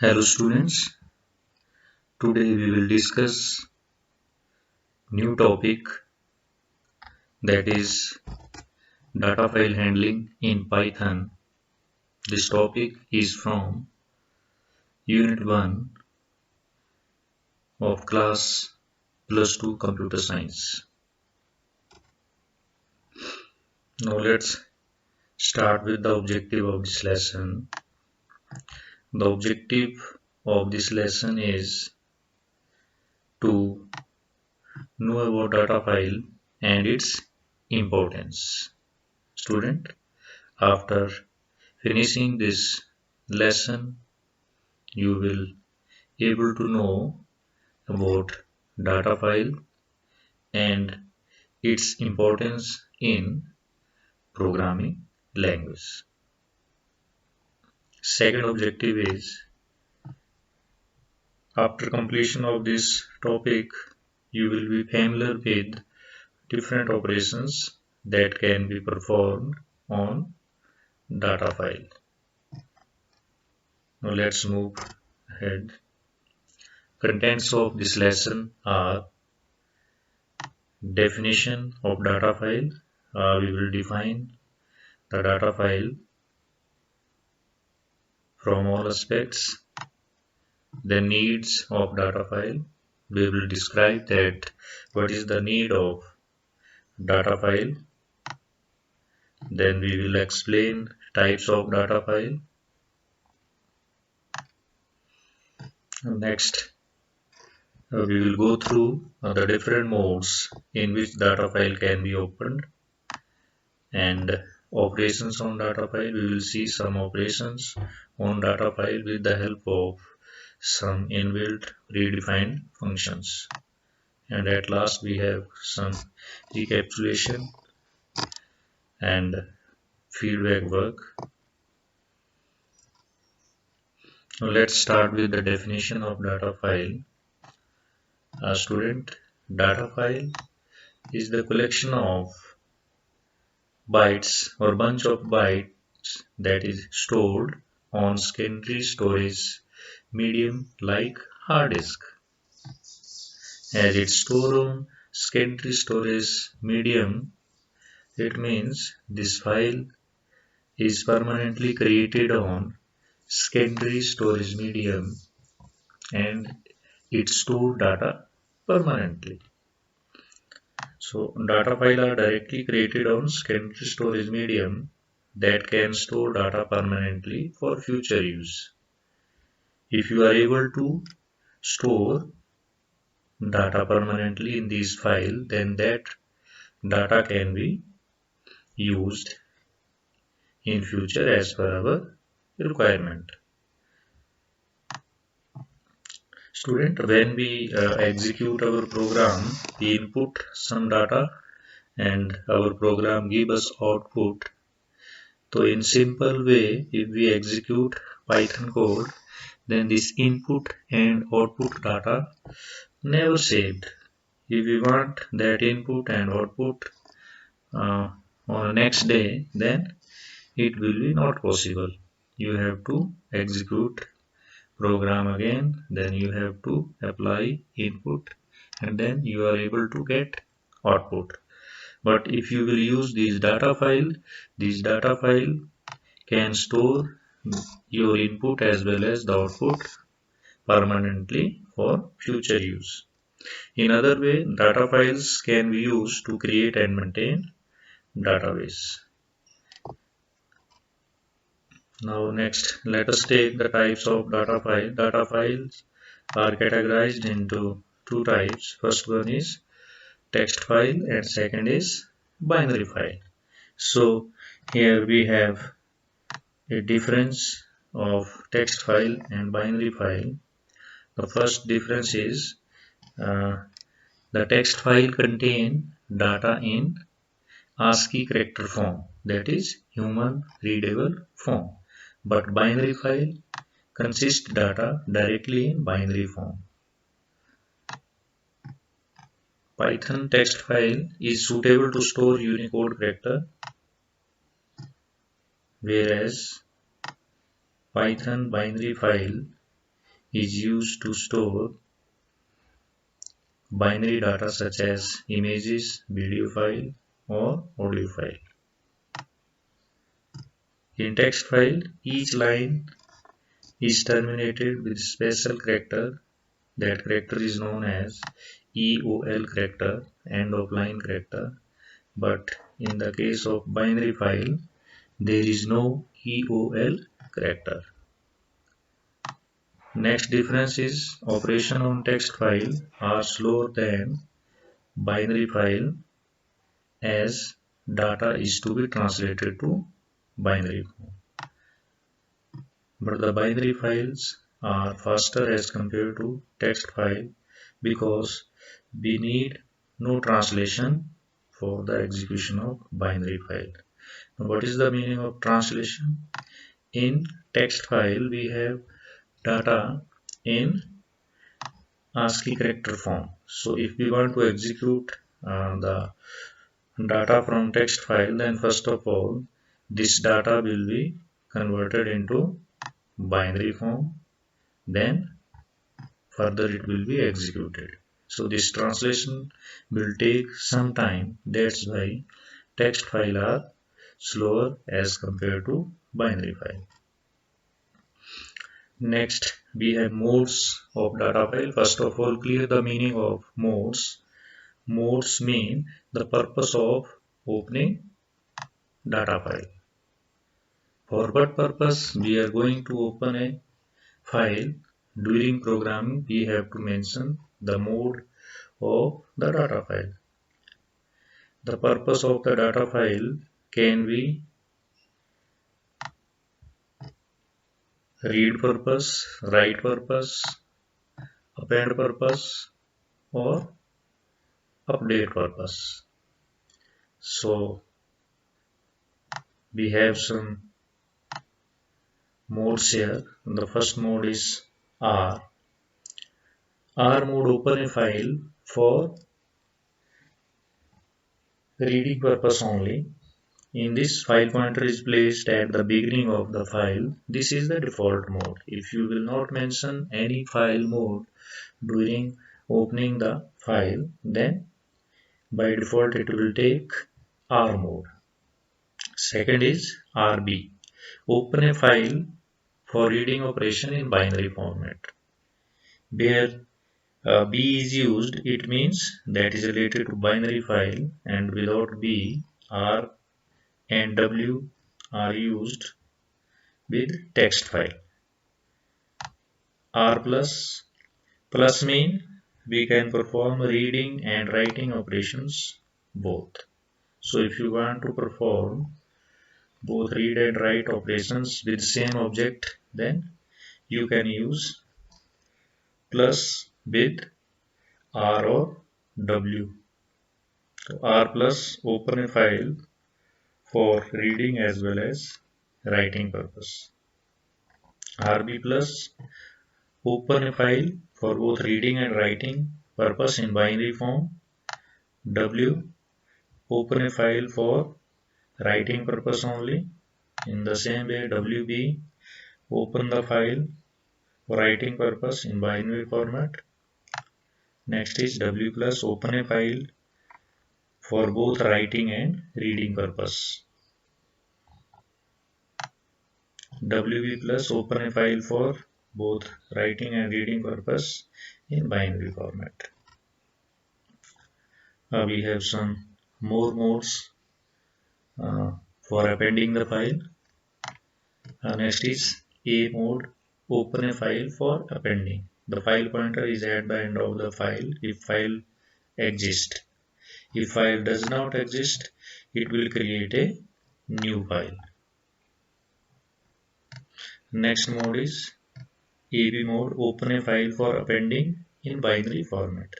Hello students, today we will discuss new topic that is data file handling in Python. This topic is from Unit 1 of class plus 2 Computer Science. Now let's start with the objective of this lesson. The objective of this lesson is to know about data file and its importance. Student, after finishing this lesson, you will able to know about data file and its importance in programming language. Second objective is after completion of this topic, you will be familiar with different operations that can be performed on data file. Now let's move ahead. Contents of this lesson are definition of data file. We will define the data file from all aspects. The needs of data file. We will describe that what is the need of data file. Then we will explain types of data file. Next, we will go through the different modes in which data file can be opened and operations on data file. We will see some operations on data file with the help of some inbuilt predefined functions. And at last we have some recapitulation and feedback work. Now let's start with the definition of data file. A student, data file is the collection of bytes or bunch of bytes that is stored on secondary storage medium like hard disk. As it's stored on secondary storage medium, it means this file is permanently created on secondary storage medium and it stores data permanently. So data files are directly created on secondary storage medium that can store data permanently for future use. If you are able to store data permanently in this file, then that data can be used in future as per our requirement. Student, when we execute our program, we input some data and our program gives us output. So in simple way, if we execute Python code, then this input and output data never saved. If we want that input and output on next day, then it will be not possible. You have to execute program again, then you have to apply input and then you are able to get output. But if you will use this data file can store your input as well as the output permanently for future use. In other way, data files can be used to create and maintain database. Now next, let us take the types of data file. Data files are categorized into two types. First one is text file and second is binary file. So here we have a difference of text file and binary file. The first difference is the text file contain data in ASCII character form, that is human readable form, but binary file consists data directly in binary form. Python text file is suitable to store Unicode character, whereas Python binary file is used to store binary data such as images, video file, or audio file. In text file, each line is terminated with special character. That character is known as EOL character, end of line character. But in the case of binary file, there is no EOL character. Next difference is operation on text file are slower than binary file as data is to be translated to binary form. But the binary files are faster as compared to text file because we need no translation for the execution of binary file. Now, what is the meaning of translation? In text file we have data in ASCII character form. So if we want to execute the data from text file, then first of all this data will be converted into binary form, then further it will be executed. So this translation will take some time. That's why text file are slower as compared to binary file. Next we have modes of data file. First of all, clear the meaning of modes. Modes mean the purpose of opening data file. For what purpose we are going to open a file? During programming we have to mention the mode of the data file. The purpose of the data file can be read purpose, write purpose, append purpose, or update purpose. So we have some modes here. The first mode is R. R mode open a file for reading purpose only. In this, file pointer is placed at the beginning of the file. This is the default mode. If you will not mention any file mode during opening the file, then by default it will take R mode. Second is RB. Open a file for reading operation in binary format. Where B is used, it means that is related to binary file, and without B, R and W are used with text file. R plus mean we can perform reading and writing operations both. So if you want to perform both read and write operations with same object, then you can use plus with R or W. So R plus open a file for reading as well as writing purpose. RB plus open a file for both reading and writing purpose in binary form. W open a file for writing purpose only. In the same way, WB open the file for writing purpose in binary format. Next is W plus open a file for both writing and reading purpose. WB plus open a file for both writing and reading purpose in binary format. We have some more modes for appending the file. Next is A mode, open a file for appending. The file pointer is at the end of the file if file exists. If file does not exist, it will create a new file. Next mode is AB mode, open a file for appending in binary format.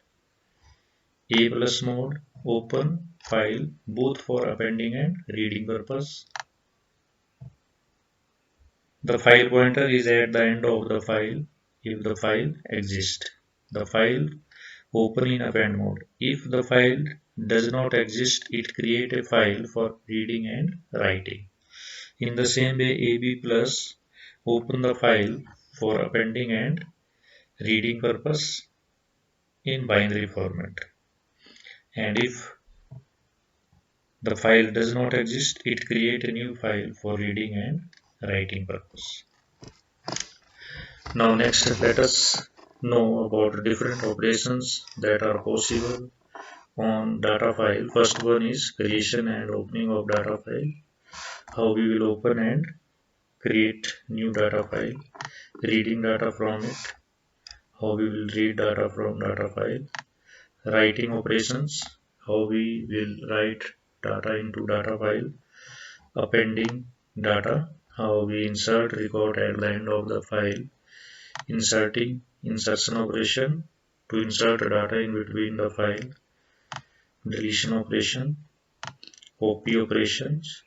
A plus mode, open file both for appending and reading purpose. The file pointer is at the end of the file if the file exists. The file open in append mode. If the file does not exist, it creates a file for reading and writing. In the same way, AB plus open the file for appending and reading purpose in binary format. And if the file does not exist, it creates a new file for reading and writing purpose. Now next let us know about different operations that are possible on data file. First one is creation and opening of data file. How we will open and create new data file. Reading data from it. How we will read data from data file. Writing operations. How we will write data into data file. Appending data. How we insert record at the end of the file. Insertion operation to insert data in between the file. Deletion operation. Copy operations.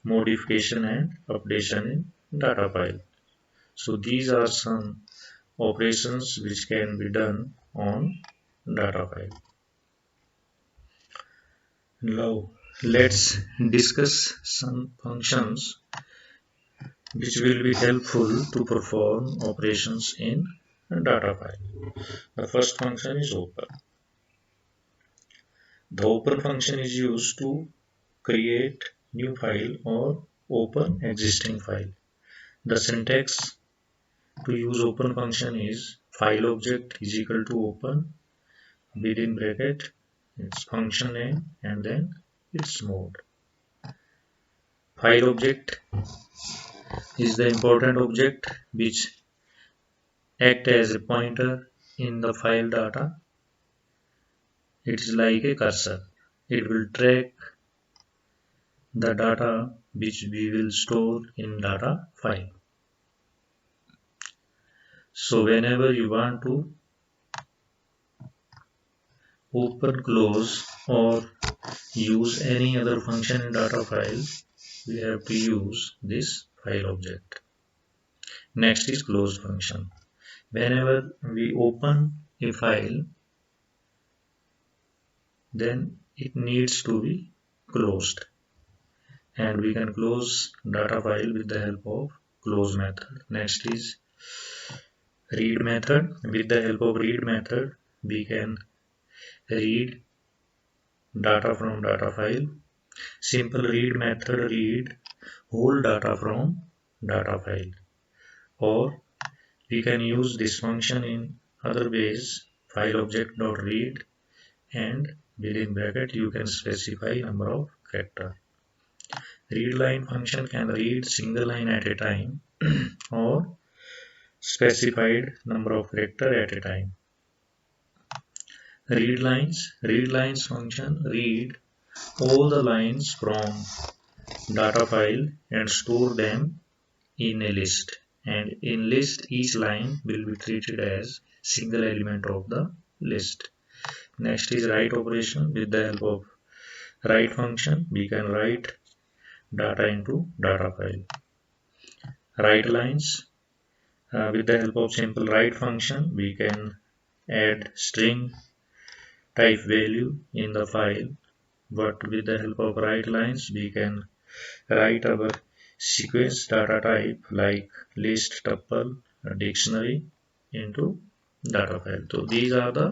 Modification and updation in data file. So these are some operations which can be done on data file. Now let's discuss some functions which will be helpful to perform operations in data file. The first function is open. The open function is used to create new file or open existing file. The syntax to use open function is file object is equal to open within bracket its function name and then its mode. File object is the important object which act as a pointer in the file data. It is like a cursor. It will track the data which we will store in data file. So whenever you want to open, close or use any other function in data file, we have to use this file object. Next is close function. Whenever we open a file, then it needs to be closed, and we can close data file with the help of close method. Next is read method. With the help of read method, we can read data from data file. Simple read method read whole data from data file, or we can use this function in other ways. File object dot read, and within bracket you can specify number of character. Read line function can read single line at a time or specified number of character at a time. Read lines function read all the lines from data file and store them in a list, and in list each line will be treated as single element of the list. Next is write operation. With the help of write function, we can write data into data file. Write lines. With the help of simple write function, we can add string type value in the file, but with the help of write lines, we can write our sequence data type like list, tuple, dictionary into data file. So these are the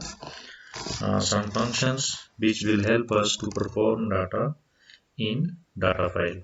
some functions which will help us to perform data in data file.